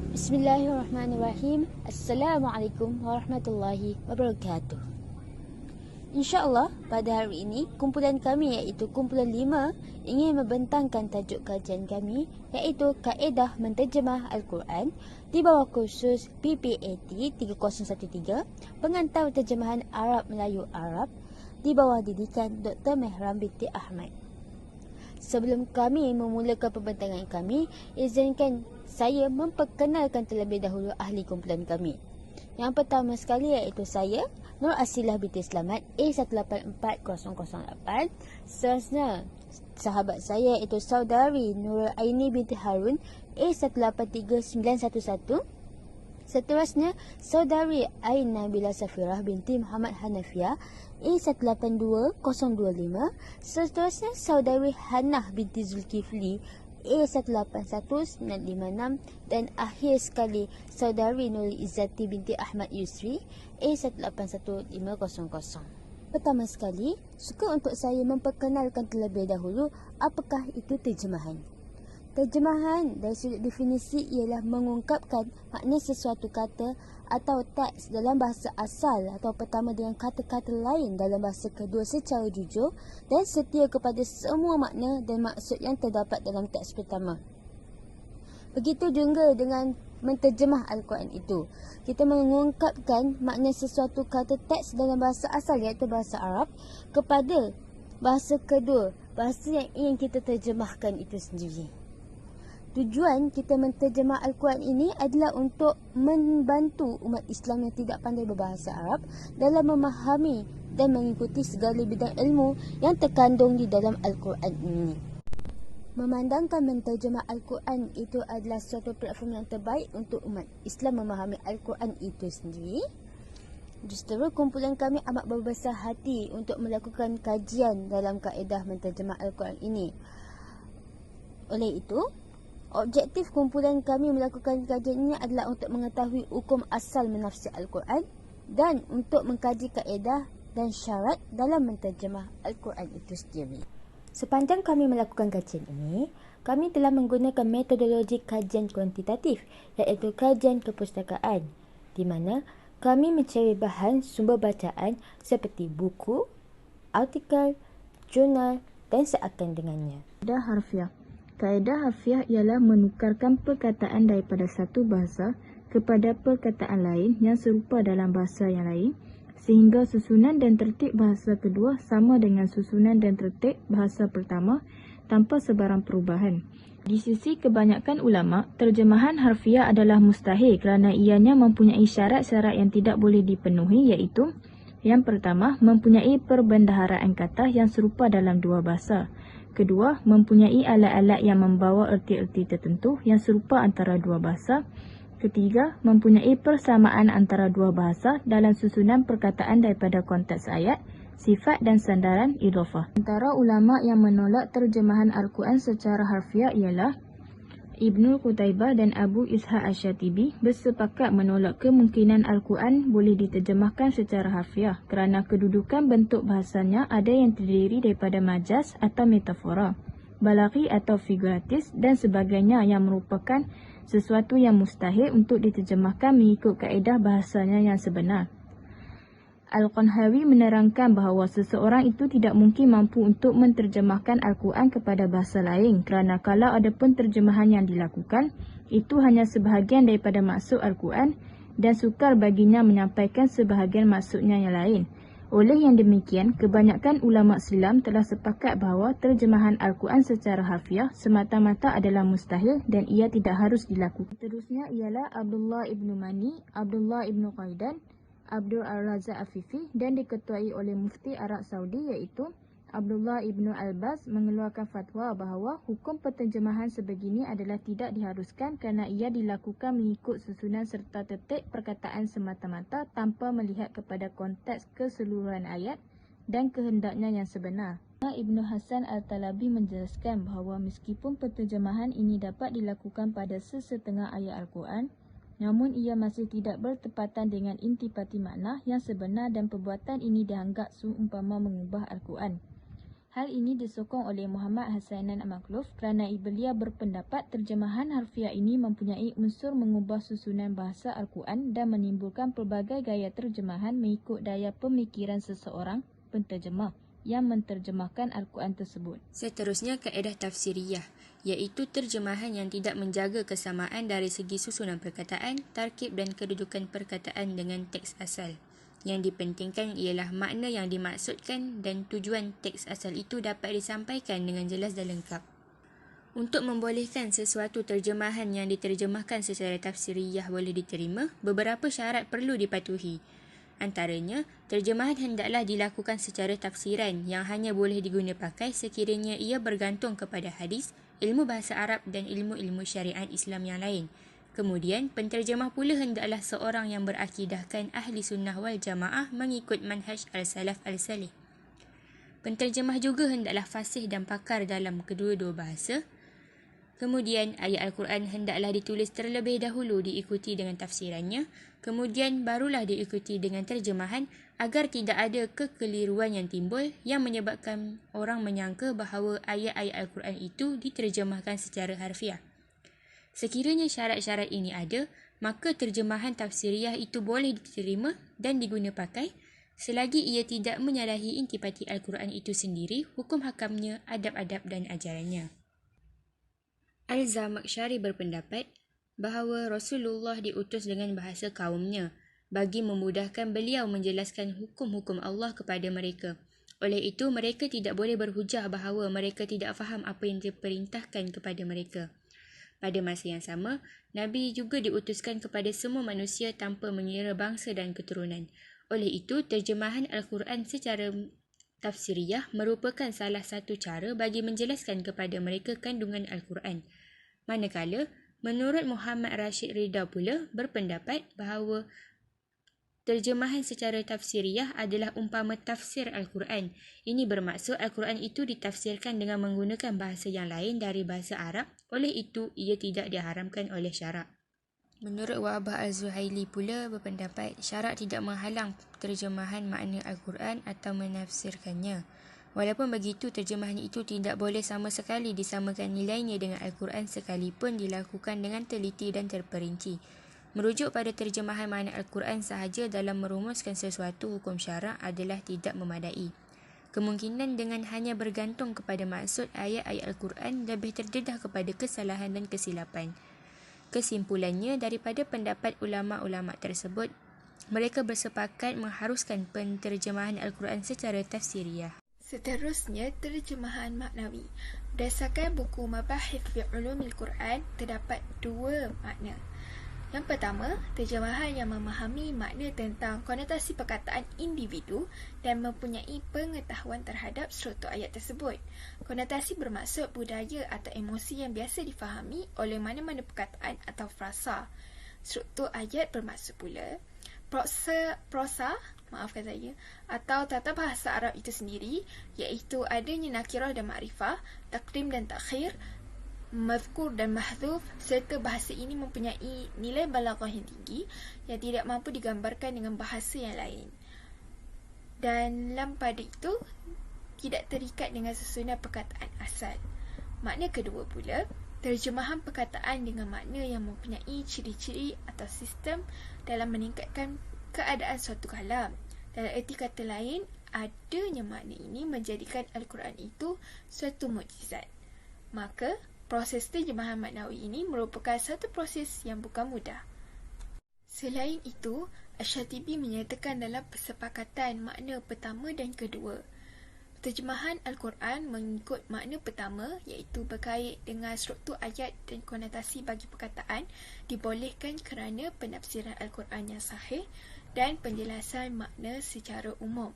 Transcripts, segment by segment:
Bismillahirrahmanirrahim. Assalamualaikum warahmatullahi wabarakatuh. InsyaAllah pada hari ini kumpulan kami iaitu kumpulan 5 ingin membentangkan tajuk kajian kami iaitu Kaedah Menterjemah Al-Quran di bawah kursus PPAT 3013 Pengantar Terjemahan Arab Melayu Arab di bawah didikan Dr. Mehram binti Ahmad. Sebelum kami memulakan pembentangan kami, izinkan saya memperkenalkan terlebih dahulu ahli kumpulan kami. Yang pertama sekali iaitu saya, Nur Asilah binti Selamat, A184008. Seterusnya, sahabat saya iaitu saudari Nurul Aini binti Harun, A183911. Seterusnya, saudari Aina Bila Safirah binti Muhammad Hanafiah, A182025. Seterusnya, saudari Hannah binti Zulkifli, A181956. Dan akhir sekali, saudari Nurul Izzati binti Ahmad Yusri, A181500. Pertama sekali, suka untuk saya memperkenalkan terlebih dahulu apakah itu terjemahan. Terjemahan dari sudut definisi ialah mengungkapkan makna sesuatu kata atau teks dalam bahasa asal atau pertama dengan kata-kata lain dalam bahasa kedua secara jujur dan setia kepada semua makna dan maksud yang terdapat dalam teks pertama. Begitu juga dengan menterjemah Al-Quran itu. Kita mengungkapkan makna sesuatu kata teks dalam bahasa asal iaitu bahasa Arab kepada bahasa kedua, bahasa yang ingin kita terjemahkan itu sendiri. Tujuan kita menterjemah Al-Quran ini adalah untuk membantu umat Islam yang tidak pandai berbahasa Arab dalam memahami dan mengikuti segala bidang ilmu yang terkandung di dalam Al-Quran ini. Memandangkan menterjemah Al-Quran itu adalah suatu platform yang terbaik untuk umat Islam memahami Al-Quran itu sendiri. Justru kumpulan kami amat berbesar hati untuk melakukan kajian dalam kaedah menterjemah Al-Quran ini. Oleh itu, objektif kumpulan kami melakukan kajian ini adalah untuk mengetahui hukum asal menafsir Al-Quran dan untuk mengkaji kaedah dan syarat dalam menterjemah Al-Quran itu sendiri. Sepanjang kami melakukan kajian ini, kami telah menggunakan metodologi kajian kuantitatif iaitu kajian kepustakaan di mana kami mencari bahan sumber bacaan seperti buku, artikel, jurnal dan seakan dengannya. Kaedah harfiah. Kaedah harfiah ialah menukarkan perkataan daripada satu bahasa kepada perkataan lain yang serupa dalam bahasa yang lain sehingga susunan dan tertib bahasa kedua sama dengan susunan dan tertib bahasa pertama tanpa sebarang perubahan. Di sisi kebanyakan ulama, terjemahan harfiah adalah mustahil kerana ianya mempunyai syarat-syarat yang tidak boleh dipenuhi iaitu yang pertama, mempunyai perbendaharaan kata yang serupa dalam dua bahasa. Kedua, mempunyai alat-alat yang membawa erti-erti tertentu yang serupa antara dua bahasa. Ketiga, mempunyai persamaan antara dua bahasa dalam susunan perkataan daripada konteks ayat, sifat dan sandaran idhofah. Antara ulama yang menolak terjemahan Al-Quran secara harfiah ialah Ibnul Qutaibah dan Abu Ishaq Asy-Syatibi bersepakat menolak kemungkinan Al-Quran boleh diterjemahkan secara harfiah kerana kedudukan bentuk bahasanya ada yang terdiri daripada majaz atau metafora, balaghi atau figuratis dan sebagainya yang merupakan sesuatu yang mustahil untuk diterjemahkan mengikut kaedah bahasanya yang sebenar. Al-Qanhawi menerangkan bahawa seseorang itu tidak mungkin mampu untuk menterjemahkan Al-Quran kepada bahasa lain kerana kalau ada pun terjemahan yang dilakukan, itu hanya sebahagian daripada maksud Al-Quran dan sukar baginya menyampaikan sebahagian maksudnya yang lain. Oleh yang demikian, kebanyakan ulama Islam telah sepakat bahawa terjemahan Al-Quran secara harfiah semata-mata adalah mustahil dan ia tidak harus dilakukan. Seterusnya ialah Abdullah ibnu Mani, Abdullah ibnu Qaidan, Abdul Ar-Razak Afifi dan diketuai oleh Mufti Arab Saudi iaitu Abdullah ibnu Al-Baz mengeluarkan fatwa bahawa hukum penterjemahan sebegini adalah tidak diharuskan kerana ia dilakukan mengikut susunan serta tertib perkataan semata-mata tanpa melihat kepada konteks keseluruhan ayat dan kehendaknya yang sebenar. Ibnu Hasan Al-Talabi menjelaskan bahawa meskipun penterjemahan ini dapat dilakukan pada sesetengah ayat Al-Quran, namun ia masih tidak bertepatan dengan intipati makna yang sebenar dan perbuatan ini dianggap seumpama mengubah Al-Quran. Hal ini disokong oleh Muhammad Hasanan Makluf kerana beliau berpendapat terjemahan harfiah ini mempunyai unsur mengubah susunan bahasa Al-Quran dan menimbulkan pelbagai gaya terjemahan mengikut daya pemikiran seseorang penterjemah yang menterjemahkan Al-Quran tersebut. Seterusnya, kaedah tafsiriyah, iaitu terjemahan yang tidak menjaga kesamaan dari segi susunan perkataan, tarkib dan kedudukan perkataan dengan teks asal. Yang dipentingkan ialah makna yang dimaksudkan dan tujuan teks asal itu dapat disampaikan dengan jelas dan lengkap. Untuk membolehkan sesuatu terjemahan yang diterjemahkan secara tafsiriyah boleh diterima, beberapa syarat perlu dipatuhi. Antaranya, terjemahan hendaklah dilakukan secara tafsiran yang hanya boleh diguna pakai sekiranya ia bergantung kepada hadis, ilmu bahasa Arab dan ilmu-ilmu syariat Islam yang lain. Kemudian, penterjemah pula hendaklah seorang yang berakidahkan ahli sunnah wal jamaah mengikut manhaj al-salaf al-salih. Penterjemah juga hendaklah fasih dan pakar dalam kedua-dua bahasa. Kemudian, ayat Al-Quran hendaklah ditulis terlebih dahulu diikuti dengan tafsirannya, kemudian barulah diikuti dengan terjemahan agar tidak ada kekeliruan yang timbul yang menyebabkan orang menyangka bahawa ayat-ayat Al-Quran itu diterjemahkan secara harfiah. Sekiranya syarat-syarat ini ada, maka terjemahan tafsiriyah itu boleh diterima dan diguna pakai selagi ia tidak menyalahi intipati Al-Quran itu sendiri, hukum hakamnya, adab-adab dan ajarannya. Al-Zamakhsyari berpendapat bahawa Rasulullah diutus dengan bahasa kaumnya bagi memudahkan beliau menjelaskan hukum-hukum Allah kepada mereka. Oleh itu, mereka tidak boleh berhujah bahawa mereka tidak faham apa yang diperintahkan kepada mereka. Pada masa yang sama, Nabi juga diutuskan kepada semua manusia tanpa mengira bangsa dan keturunan. Oleh itu, terjemahan Al-Quran secara tafsiriyah merupakan salah satu cara bagi menjelaskan kepada mereka kandungan Al-Quran. Manakala, menurut Muhammad Rashid Ridha pula berpendapat bahawa terjemahan secara tafsiriyah adalah umpama tafsir Al-Quran. Ini bermaksud Al-Quran itu ditafsirkan dengan menggunakan bahasa yang lain dari bahasa Arab, oleh itu ia tidak diharamkan oleh syarak. Menurut Wa'bah Al-Zuhaili pula berpendapat syarak tidak menghalang terjemahan makna Al-Quran atau menafsirkannya. Walaupun begitu, terjemahan itu tidak boleh sama sekali disamakan nilainya dengan Al-Quran sekalipun dilakukan dengan teliti dan terperinci. Merujuk pada terjemahan makna Al-Quran sahaja dalam merumuskan sesuatu hukum syarak adalah tidak memadai. Kemungkinan dengan hanya bergantung kepada maksud ayat-ayat Al-Quran lebih terdedah kepada kesalahan dan kesilapan. Kesimpulannya, daripada pendapat ulama-ulama tersebut, mereka bersepakat mengharuskan penterjemahan Al-Quran secara tafsiriyah. Seterusnya, terjemahan maknawi. Berdasarkan buku Mabahith fi Ulumil Quran, terdapat dua makna. Yang pertama, terjemahan yang memahami makna tentang konotasi perkataan individu dan mempunyai pengetahuan terhadap struktur ayat tersebut. Konotasi bermaksud budaya atau emosi yang biasa difahami oleh mana-mana perkataan atau frasa. Struktur ayat bermaksud pula prosa atau tata bahasa Arab itu sendiri, iaitu adanya nakirah dan makrifah, takdim dan takhir, mazkur dan mahdhuf, serta bahasa ini mempunyai nilai balaghah yang tinggi yang tidak mampu digambarkan dengan bahasa yang lain. Dan dalam pada itu tidak terikat dengan susunan perkataan asal. Makna kedua pula, terjemahan perkataan dengan makna yang mempunyai ciri-ciri atau sistem dalam meningkatkan keadaan suatu kalam. Dalam erti kata lain, adanya makna ini menjadikan Al-Quran itu suatu mukjizat. Maka, proses terjemahan maknawi ini merupakan satu proses yang bukan mudah. Selain itu, Asy-Syatibi menyatakan dalam persepakatan makna pertama dan kedua, terjemahan Al-Quran mengikut makna pertama, iaitu berkait dengan struktur ayat dan konotasi bagi perkataan, dibolehkan kerana penafsiran Al-Quran yang sahih dan penjelasan makna secara umum.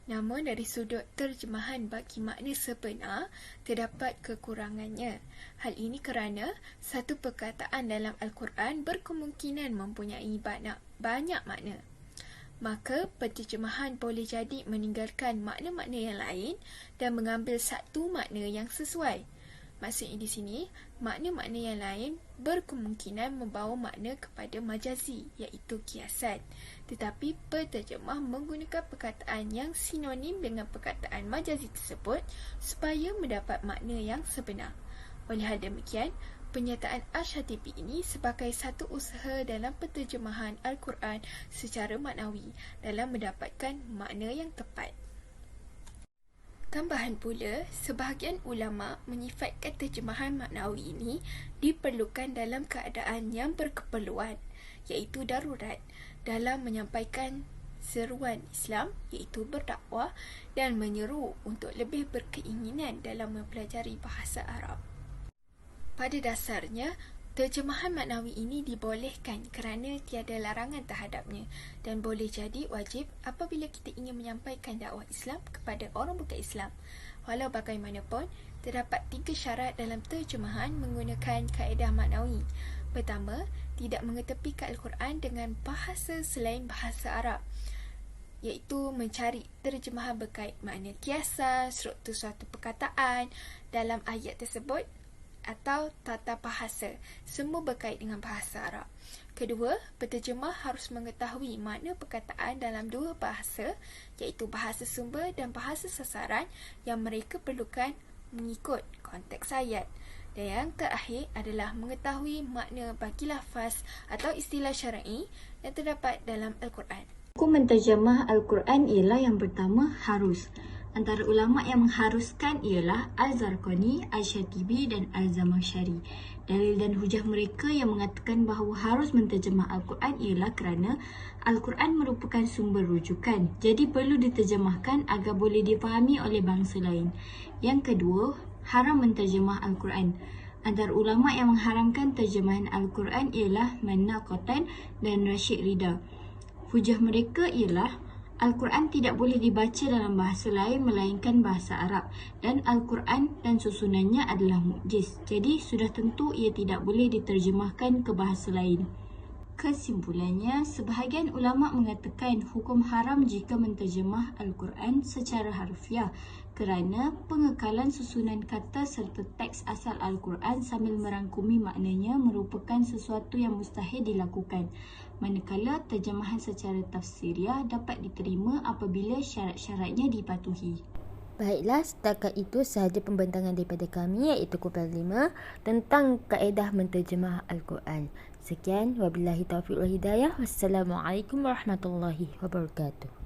Namun dari sudut terjemahan bagi makna sebenar, terdapat kekurangannya. Hal ini kerana satu perkataan dalam Al-Quran berkemungkinan mempunyai banyak makna. Maka penterjemahan boleh jadi meninggalkan makna-makna yang lain dan mengambil satu makna yang sesuai. Maksudnya di sini, makna-makna yang lain berkemungkinan membawa makna kepada majazi, iaitu kiasan. Tetapi penterjemah menggunakan perkataan yang sinonim dengan perkataan majazi tersebut supaya mendapat makna yang sebenar. Oleh hal demikian, penyataan Ash-Shatibi ini sebagai satu usaha dalam penterjemahan Al-Quran secara maknawi dalam mendapatkan makna yang tepat. Tambahan pula, sebahagian ulama menyifatkan terjemahan maknawi ini diperlukan dalam keadaan yang berkeperluan, iaitu darurat, dalam menyampaikan seruan Islam, iaitu berdakwah dan menyeru untuk lebih berkeinginan dalam mempelajari bahasa Arab. Pada dasarnya, terjemahan maknawi ini dibolehkan kerana tiada larangan terhadapnya dan boleh jadi wajib apabila kita ingin menyampaikan dakwah Islam kepada orang bukan Islam. Walau bagaimanapun, terdapat 3 syarat dalam terjemahan menggunakan kaedah maknawi. Pertama, tidak mengetepikan Al-Quran dengan bahasa selain bahasa Arab, iaitu mencari terjemahan berkait makna kiasan, struktur suatu perkataan dalam ayat tersebut atau tata bahasa, semua berkait dengan bahasa Arab. Kedua, penterjemah harus mengetahui makna perkataan dalam 2 bahasa, iaitu bahasa sumber dan bahasa sasaran yang mereka perlukan mengikut konteks ayat. Dan yang terakhir adalah mengetahui makna bagi lafaz atau istilah syar'i yang terdapat dalam Al-Quran. Hukum menterjemah Al-Quran ialah yang pertama, harus. Antara ulama yang mengharuskan ialah Al-Zarqani, Al-Shatibi dan Al-Zamakhsyari. Dalil dan hujah mereka yang mengatakan bahawa harus menterjemah Al-Quran ialah kerana Al-Quran merupakan sumber rujukan, jadi perlu diterjemahkan agar boleh difahami oleh bangsa lain. Yang kedua, haram menterjemah Al-Quran. Antara ulama yang mengharamkan terjemahan Al-Quran ialah Manna Qatan dan Rashid Rida. Hujah mereka ialah Al-Quran tidak boleh dibaca dalam bahasa lain melainkan bahasa Arab dan Al-Quran dan susunannya adalah mukjiz. Jadi sudah tentu ia tidak boleh diterjemahkan ke bahasa lain. Kesimpulannya, sebahagian ulama mengatakan hukum haram jika menterjemah Al-Quran secara harfiah kerana pengekalan susunan kata serta teks asal Al-Quran sambil merangkumi maknanya merupakan sesuatu yang mustahil dilakukan, manakala terjemahan secara tafsiriah dapat diterima apabila syarat-syaratnya dipatuhi. Baiklah, setakat itu sahaja pembentangan daripada kami, iaitu Kupal 5 tentang kaedah menterjemah Al-Quran. Sekian, wabillahi taufiq wal hidayah. Wassalamualaikum warahmatullahi wabarakatuh.